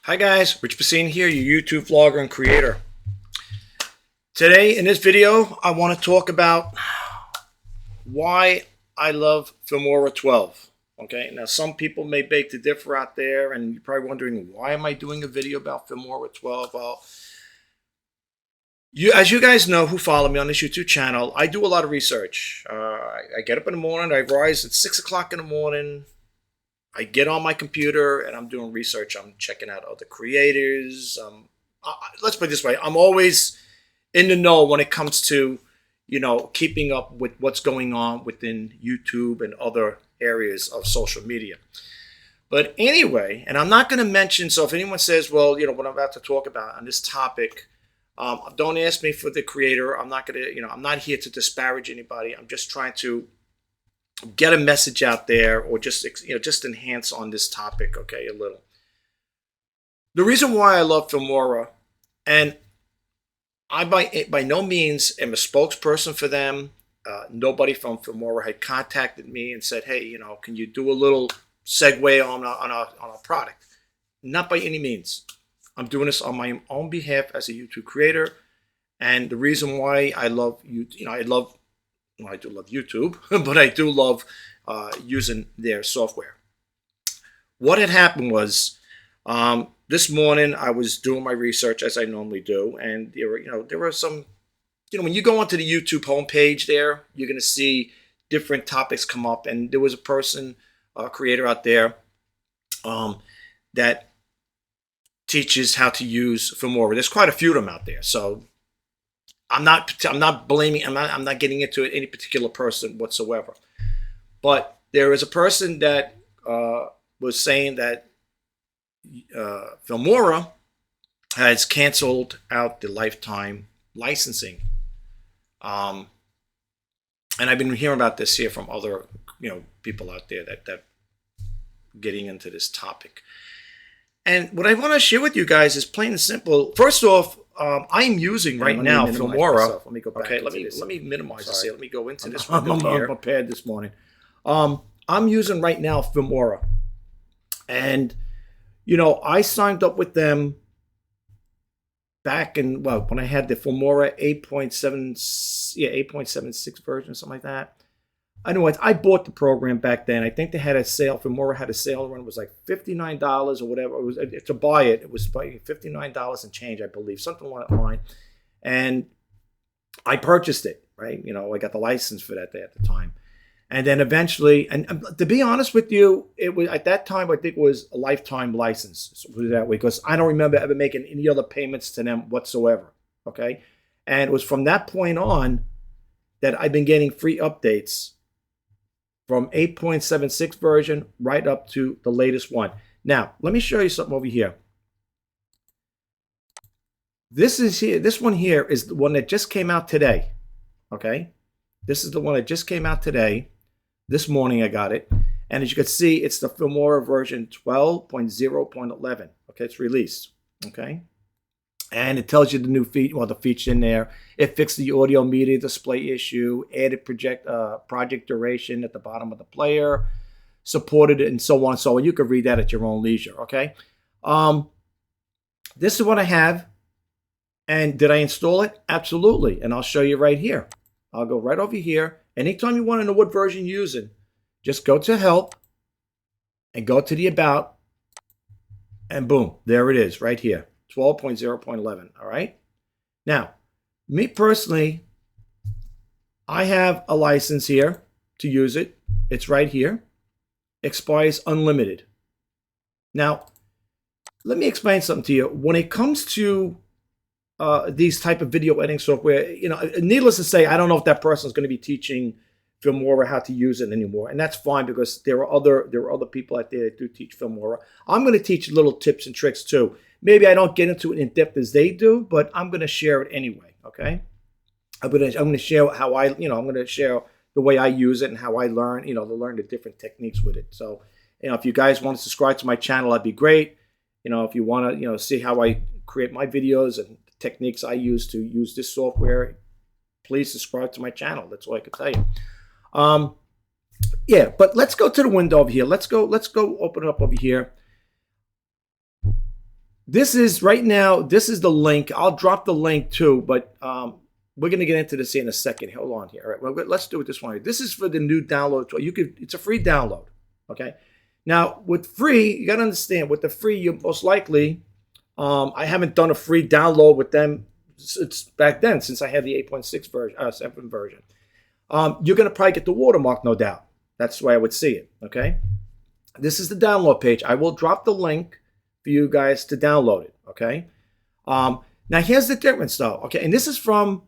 Hi guys, Rich Basine here, your YouTube vlogger and creator. Today in this video, I want to talk about why I love Filmora 12. Okay, now some people may beg to differ out there, and you're probably wondering, why am I doing a video about Filmora 12? Well, as you guys know who follow me on this YouTube channel, I do a lot of research. I get up in the morning, I rise at 6 o'clock in the morning. I get on my computer and I'm doing research. I'm checking out other creators. Let's put it this way. I'm always in the know when it comes to, keeping up with what's going on within YouTube and other areas of social media. But anyway, and I'm not going to mention, so if anyone says, well, what I'm about to talk about on this topic, don't ask me for the creator. I'm not going to, I'm not here to disparage anybody. I'm just trying to get a message out there, or just enhance on this topic, okay, a little. The reason why I love Filmora, and I by no means am a spokesperson for them. Nobody from Filmora had contacted me and said, hey, can you do a little segue on a product? Not by any means. I'm doing this on my own behalf as a YouTube creator, and the reason why I love I do love YouTube, but I do love using their software. What had happened was, this morning I was doing my research as I normally do, and there were some, when you go onto the YouTube homepage there, you're going to see different topics come up, and there was a person, a creator out there, that teaches how to use Filmora. There's quite a few of them out there, so I'm not blaming, I'm not getting into any particular person whatsoever. But there is a person that was saying that Filmora has canceled out the lifetime licensing. And I've been hearing about this here from other people out there that getting into this topic. And what I want to share with you guys is plain and simple. First off, I'm using right now Filmora. Let me go back. Okay, let me minimize this here. Let me go into this one. I'm prepared this morning. I'm using right now Filmora, and I signed up with them back in when I had the Filmora 8.76 version, something like that. Anyways, I bought the program back then. I think they had a sale. Filmora had a sale run. It was like $59 or whatever. It was to buy it. It was $59 and change, I believe, something along that line. And I purchased it. Right, I got the license for that at the time. And then eventually, and to be honest with you, it was at that time I think it was a lifetime license. So put it that way, because I don't remember ever making any other payments to them whatsoever. Okay, and it was from that point on that I've been getting free updates from 8.76 version right up to the latest one. Now, let me show you something over here. This one here is the one that just came out today. Okay? This is the one that just came out today. This morning I got it. And as you can see, it's the Filmora version 12.0.11. Okay, it's released. Okay? And it tells you the new the feature in there. It fixed the audio media display issue, added project duration at the bottom of the player, supported it, and so on and so on. You can read that at your own leisure, okay? This is what I have. And did I install it? Absolutely. And I'll show you right here. I'll go right over here. Anytime you want to know what version you're using, just go to Help and go to the About, and boom, there it is right here. 12.0.11, all right? Now, me personally, I have a license here to use it. It's right here. Expires unlimited. Now, let me explain something to you. When it comes to these type of video editing software, needless to say, I don't know if that person is going to be teaching Filmora how to use it anymore, and that's fine, because there are other people out there that do teach Filmora. I'm going to teach little tips and tricks too. Maybe I don't get into it in depth as they do, but I'm going to share it anyway. Okay, I'm going to share how I'm going to share the way I use it and how I learn, to learn the different techniques with it. So, if you guys want to subscribe to my channel, that'd be great. If you want to, see how I create my videos and techniques I use to use this software, please subscribe to my channel. That's all I can tell you. Yeah, but let's go to the window over here. Let's go open it up over here. This is right now, this is the link. I'll drop the link too, but we're going to get into this in a second. Hold on here. All right, well, let's do it this one. This is for the new download. It's a free download. Okay. Now with free, you got to understand with the free, you most likely, I haven't done a free download with them since back then, since I had the 8.6 version, 7 version. You're going to probably get the watermark, no doubt. That's the way I would see it. Okay. This is the download page. I will drop the link for you guys to download it. Okay. Now here's the difference though. Okay. And this is from,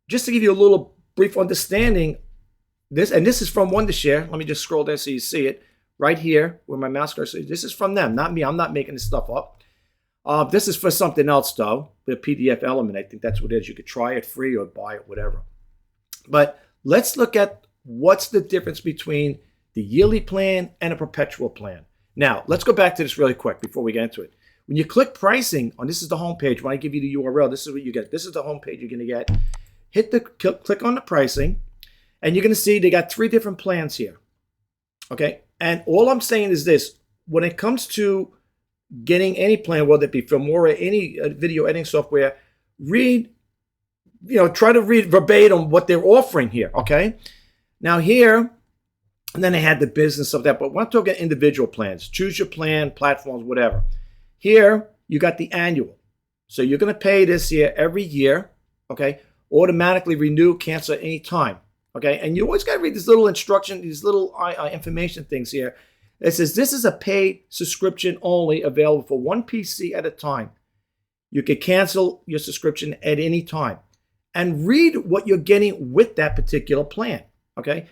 just to give you a little brief understanding, this is from Wondershare. Let me just scroll down so you see it right here where my mouse cursor is. This is from them, not me. I'm not making this stuff up. This is for something else though, the PDF element. I think that's what it is. You could try it free or buy it, whatever. But let's look at what's the difference between the yearly plan and a perpetual plan. Now, let's go back to this really quick before we get into it. When you click pricing on, this is the home page. When I give you the URL, this is what you get. This is the home page you're going to get. Click on the pricing, and you're going to see they got 3 different plans here. Okay, and all I'm saying is this: when it comes to getting any plan, whether it be Filmora, any video editing software, try to read verbatim what they're offering here. Okay, now here. And then they had the business of that. But we're talking individual plans. Choose your plan, platforms, whatever. Here, you got the annual. So you're going to pay this here every year. Okay. Automatically renew, cancel at any time. Okay. And you always got to read this little instruction, these little information things here. It says this is a paid subscription only, available for 1 PC at a time. You can cancel your subscription at any time. And read what you're getting with that particular plan. Okay.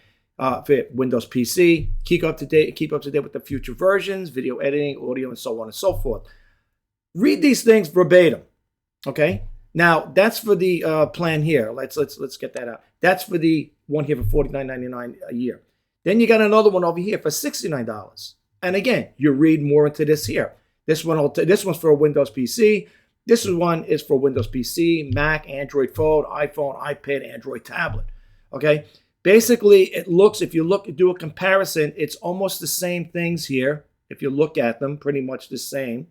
For Windows PC, keep up to date with the future versions, video editing, audio, and so on and so forth. Read these things verbatim. Okay. Now that's for the plan here. Let's get that out. That's for the one here for $49.99 a year. Then you got another one over here for $69. And again, you read more into this here. This one's for a Windows PC. This one is for Windows PC, Mac, Android phone, iPhone, iPad, Android tablet. Okay. Basically, if you do a comparison, it's almost the same things here. If you look at them, pretty much the same,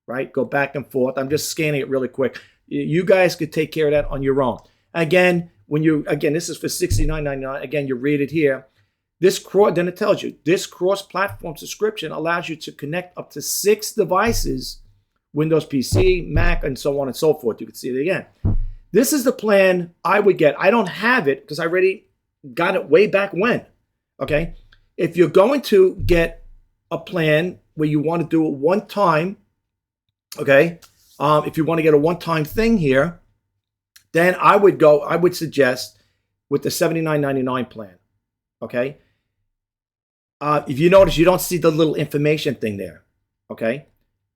right? Go back and forth. I'm just scanning it really quick. You guys could take care of that on your own. Again, this is for $69.99. Again, you read it here. Then it tells you this cross-platform subscription allows you to connect up to 6 devices, Windows PC, Mac, and so on and so forth. You can see it again. This is the plan I would get. I don't have it because I already got it way back when. Okay. If you're going to get a plan where you want to do it one time, okay, if you want to get a one-time thing here, then I would suggest with the $79.99 plan. Okay. If you notice, you don't see the little information thing there. Okay.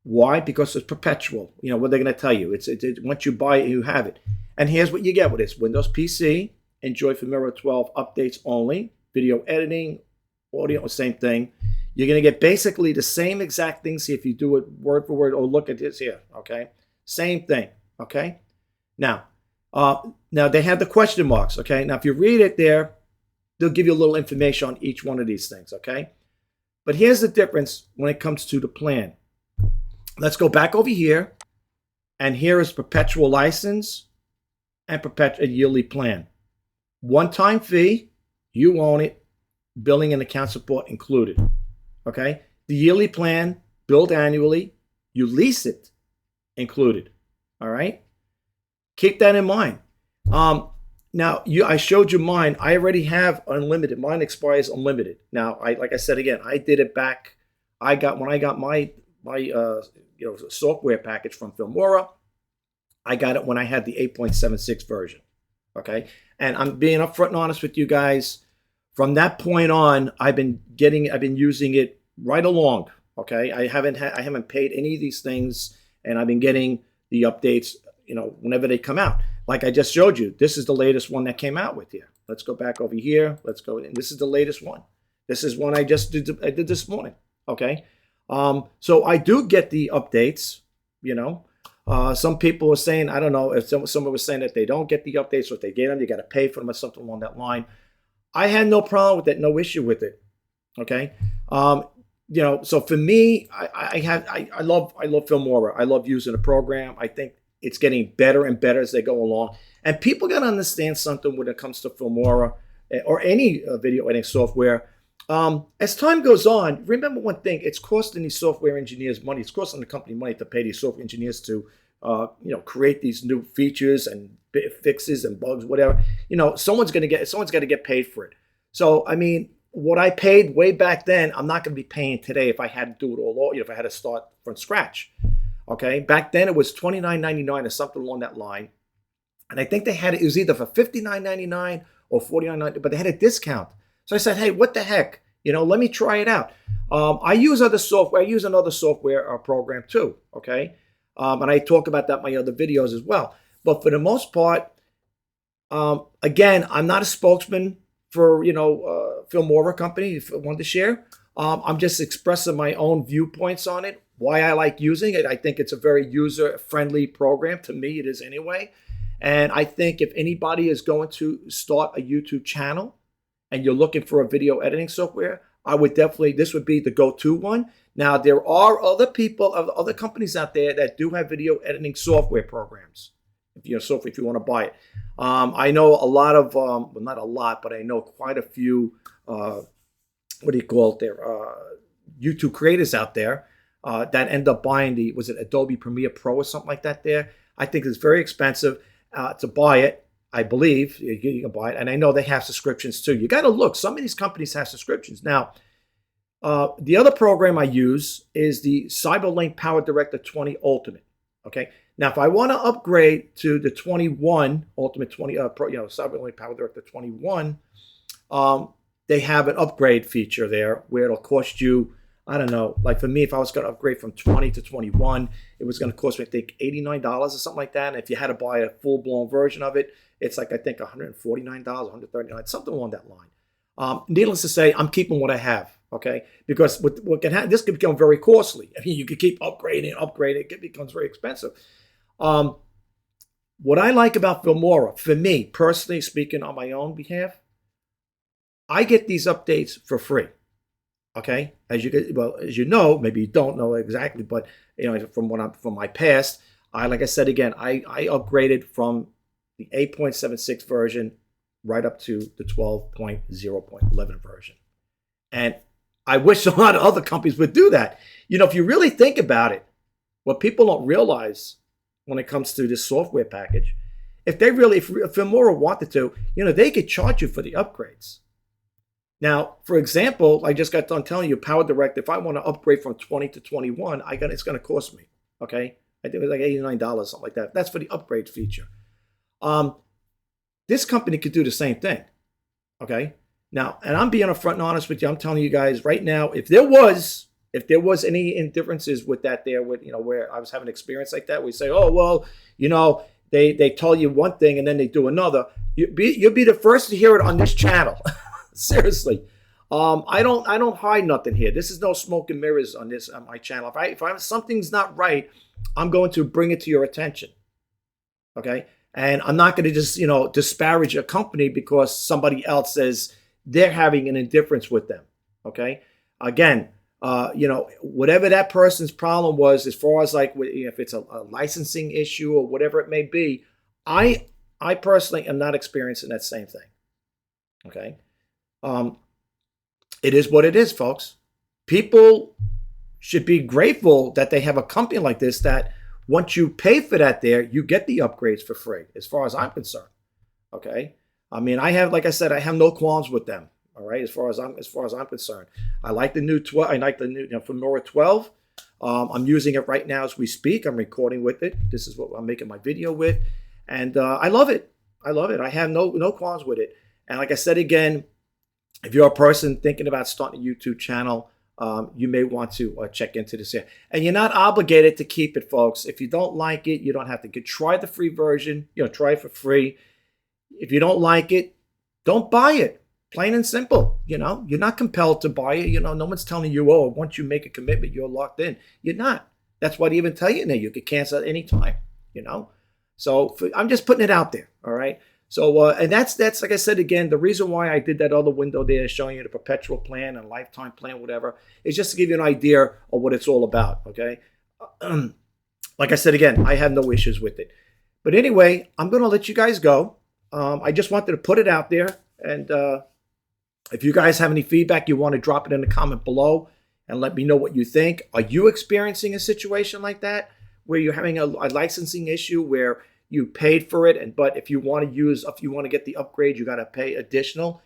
Why? Because it's perpetual. What they're going to tell you. It's once you buy it, you have it. And here's what you get with this: Windows PC. Enjoy Filmora 12 updates only. Video editing, audio, same thing. You're going to get basically the same exact things here if you do it word for word. Oh, look at this here. Okay. Same thing. Okay. Now they have the question marks. Okay. Now, if you read it there, they'll give you a little information on each one of these things. Okay. But here's the difference when it comes to the plan. Let's go back over here. And here is perpetual license and perpetual yearly plan. One-time fee, you own it, billing and account support included. Okay? The yearly plan, billed annually, you lease it, included. All right? Keep that in mind. Now, I showed you mine. I already have unlimited. Mine expires unlimited. Now, like I said again, I did it back. When I got my software package from Filmora, I got it when I had the 8.76 version. Okay, and I'm being upfront and honest with you guys. From that point on, I've been using it right along. Okay, I haven't paid any of these things, and I've been getting the updates, whenever they come out. Like I just showed you, this is the latest one that came out with here. Let's go back over here. Let's go in. This is the latest one. This is one I did this morning. Okay, so I do get the updates. Some people were saying, I don't know if someone was saying that they don't get the updates, or if they get them, you got to pay for them or something along that line. I had no problem with that, no issue with it. Okay. So for me, I love Filmora. I love using the program. I think it's getting better and better as they go along. And people got to understand something when it comes to Filmora or any video editing software. As time goes on, remember one thing: it's costing these software engineers money. It's costing the company money to pay these software engineers to, create these new features and fixes and bugs, whatever. Someone's got to get paid for it. So I mean, what I paid way back then, I'm not going to be paying today if I had to do it all. If I had to start from scratch. Okay, back then it was $29.99 or something along that line, and I think it was either for $59.99 or $49.99, but they had a discount. So I said, hey, what the heck? Let me try it out. I use other software. I use another software program too. Okay, and I talk about that in my other videos as well. But for the most part, again, I'm not a spokesman for Filmora company. If I wanted to share, I'm just expressing my own viewpoints on it. Why I like using it. I think it's a very user-friendly program. To me, it is anyway. And I think if anybody is going to start a YouTube channel and you're looking for a video editing software, this would be the go-to one. Now, there are other companies out there that do have video editing software programs. If you want to buy it. I know a lot of, not a lot, but I know quite a few, YouTube creators out there that end up buying was it Adobe Premiere Pro or something like that there. I think it's very expensive to buy it. I believe you can buy it. And I know they have subscriptions too. You got to look. Some of these companies have subscriptions. Now, the other program I use is the CyberLink Power Director 20 Ultimate. Okay. Now, if I want to upgrade to the 21 Ultimate 20 Pro, CyberLink Power Director 21, they have an upgrade feature there where it'll cost you, I don't know, like for me, if I was going to upgrade from 20 to 21, it was going to cost me, I think, $89 or something like that. And if you had to buy a full-blown version of it, it's like, I think, $149, $139, something along that line. Needless to say, I'm keeping what I have, okay? Because what can happen, this could become very costly. I mean, you could keep upgrading, it becomes very expensive. What I like about Filmora, for me, personally speaking on my own behalf, I get these updates for free. Okay, as you know, maybe you don't know exactly, but from my past, like I said again, I upgraded from the 8.76 version right up to the 12.0.11 version, and I wish a lot of other companies would do that. If you really think about it, what people don't realize when it comes to this software package, if Filmora wanted to, they could charge you for the upgrades. Now, for example, I just got done telling you, Power Direct, if I want to upgrade from 20 to 21, it's going to cost me, okay? I think it was like $89, something like that. That's for the upgrade feature. This company could do the same thing, okay? Now, and I'm being upfront and honest with you. I'm telling you guys right now, if there was any indifferences with that there, where I was having an experience like that, we say, oh, well, they tell you one thing and then they do another. You'll be the first to hear it on this channel. Seriously, I don't hide nothing here. This is no smoke and mirrors on my channel. If something's not right, I'm going to bring it to your attention. Okay, and I'm not going to just disparage a company because somebody else says they're having an indifference with them. Okay, again, whatever that person's problem was, as far as like if it's a licensing issue or whatever it may be, I personally am not experiencing that same thing. Okay. It is what it is, folks. People should be grateful that they have a company like this that once you pay for that there, you get the upgrades for free, as far as I'm concerned. Okay. I mean, like I said, I have no qualms with them. All right. As far as I'm concerned, I like the new 12. I like the new Filmora 12. I'm using it right now as we speak. I'm recording with it. This is what I'm making my video with. And I love it. I have no qualms with it. And like I said again, if you're a person thinking about starting a YouTube channel, you may want to check into this here. And you're not obligated to keep it, folks. If you don't like it, you don't have to try the free version. Try it for free. If you don't like it, don't buy it. Plain and simple. You're not compelled to buy it. No one's telling you, oh, once you make a commitment, you're locked in. You're not. That's why they even tell you now you could cancel at any time. So I'm just putting it out there. All right. So, and that's like I said again, the reason why I did that other window there showing you the perpetual plan and lifetime plan, whatever, is just to give you an idea of what it's all about. Okay. Like I said again, I have no issues with it. But anyway, I'm going to let you guys go. I just wanted to put it out there. And if you guys have any feedback, you want to drop it in the comment below and let me know what you think. Are you experiencing a situation like that where you're having a licensing issue where you paid for it, but if you want to get the upgrade, you got to pay additional?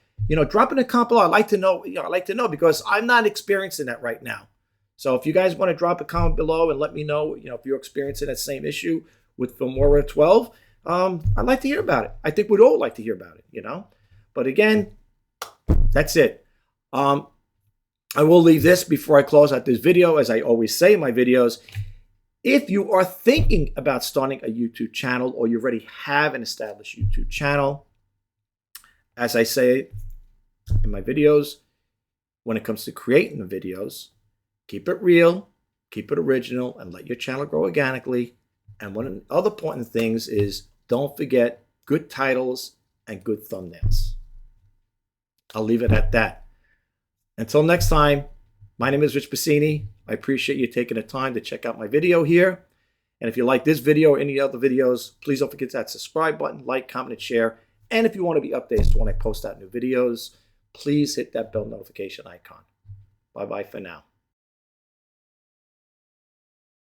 Drop in a comment below. I'd like to know. I'd like to know because I'm not experiencing that right now. So if you guys want to drop a comment below and let me know, if you're experiencing that same issue with Filmora 12, I'd like to hear about it. I think we'd all like to hear about it. But again, that's it. I will leave this before I close out this video, as I always say in my videos. If you are thinking about starting a YouTube channel or you already have an established YouTube channel, as I say in my videos, when it comes to creating the videos, keep it real, keep it original, and let your channel grow organically. And one of the other important things is don't forget good titles and good thumbnails. I'll leave it at that. Until next time, my name is Rich Bassini. I appreciate you taking the time to check out my video here. And if you like this video or any other videos, please don't forget that subscribe button, like, comment, and share. And if you want to be updated when I post out new videos, please hit that bell notification icon. Bye-bye for now.